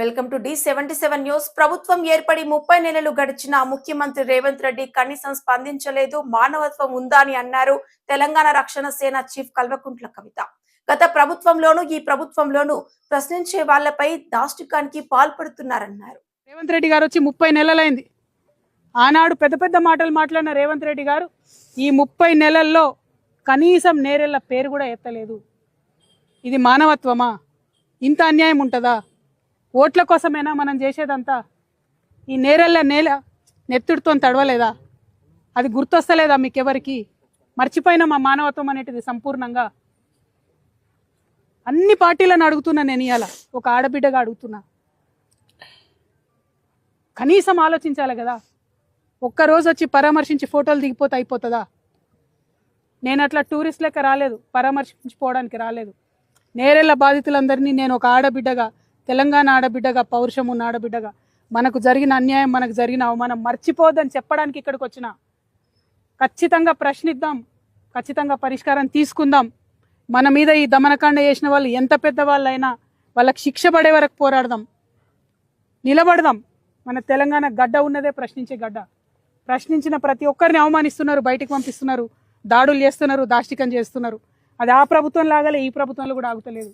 Welcome to D77 news. ప్రభుత్వం ఏర్పడి 30 నెలలు గడిచిన ముఖ్యమంత్రి రేవంత్ రెడ్డి కనీసం స్పందించలేదు. మానవత్వం ఉందా అని అన్నారు తెలంగాణ రక్షణ సేన చీఫ్ కల్వకుంట్ల కవిత. గత ప్రభుత్వంలోనూ ఈ ప్రభుత్వంలోనూ ప్రశ్నించే వాళ్లపై దాష్టికానికి పాల్పడుతున్నారన్నారు. రేవంత్ రెడ్డి గారు వచ్చి 30 నెలలైంది. ఆనాడు పెద్ద పెద్ద మాటలు మాట్లాడిన రేవంత్ రెడ్డి గారు ఈ 30 నెలల్లో కనీసం నేరెళ్ల పేరు కూడా ఎత్తలేదు. ఇది మానవత్వమా? ఇంత అన్యాయం ఉంటుందా? ఓట్ల కోసమైనా మనం చేసేదంతా? ఈ నేరెళ్ళ నేల నెత్తుడితో తడవలేదా? అది గుర్తొస్తలేదా మీకెవరికి? మర్చిపోయిన మా మానవత్వం అనేటిది సంపూర్ణంగా. అన్ని పార్టీలను అడుగుతున్నా నేను, ఇవాళ ఒక ఆడబిడ్డగా అడుగుతున్నా, కనీసం ఆలోచించాలి కదా. ఒక్కరోజు వచ్చి పరామర్శించి ఫోటోలు దిగిపోతే అయిపోతుందా? నేను అట్లా టూరిస్ట్ లెక్క రాలేదు, పరామర్శించిపోవడానికి రాలేదు. నేరెళ్ళ బాధితులందరినీ నేను ఒక ఆడబిడ్డగా, తెలంగాణ ఆడబిడ్డగా, పౌరుషం ఉన్న ఆడబిడ్డగా, మనకు జరిగిన అన్యాయం, మనకు జరిగిన అవమానం మర్చిపోద్దని చెప్పడానికి ఇక్కడికి వచ్చిన. ఖచ్చితంగా ప్రశ్నిద్దాం, ఖచ్చితంగా పరిష్కారం తీసుకుందాం. మన మీద ఈ దమనకాండ చేసిన వాళ్ళు ఎంత పెద్దవాళ్ళైనా వాళ్ళకి శిక్ష పడే వరకు పోరాడదాం, నిలబడదాం. మన తెలంగాణ గడ్డ ఉన్నదే ప్రశ్నించే గడ్డ. ప్రశ్నించిన ప్రతి ఒక్కరిని అవమానిస్తున్నారు, బయటికి పంపిస్తున్నారు, దాడులు చేస్తున్నారు, దాష్టికం చేస్తున్నారు. అది ఆ ప్రభుత్వం లాగాలే ఈ ప్రభుత్వంలో కూడా ఆగుతలేదు.